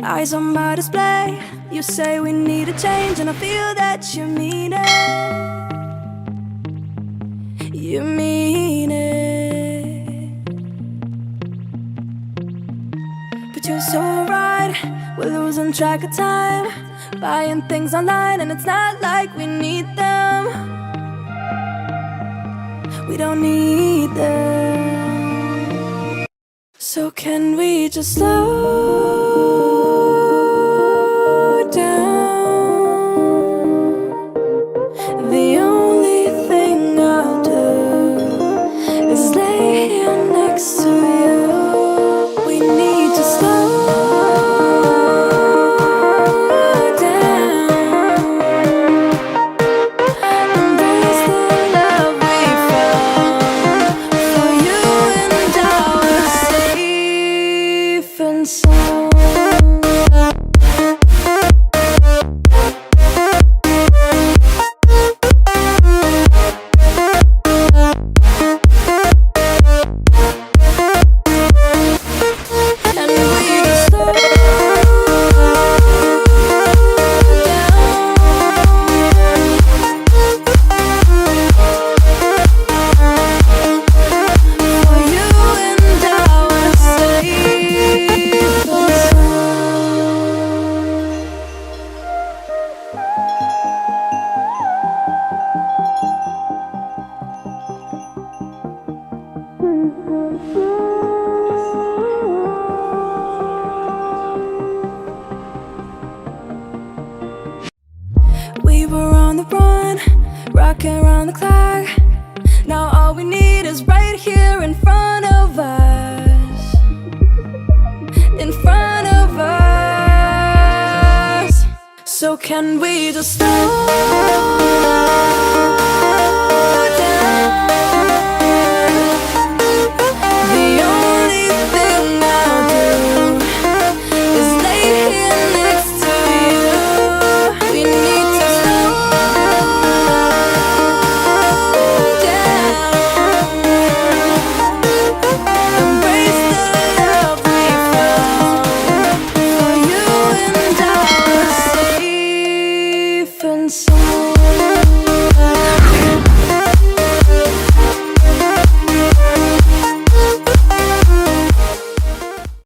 Eyes on my display. You say we need a change, and I feel that you mean it. You mean it. But you're so right, we're losing track of time, buying things online, and it's not like we need them. We don't need them. So can we just slow down? The only thing I'll do is lay here next to you. We need to slow down. Embrace the love we found. For you and I were safe and sound. We were on the run, rocking around the clock. Now all we need is right here in front of us. In front of us. So can we just slow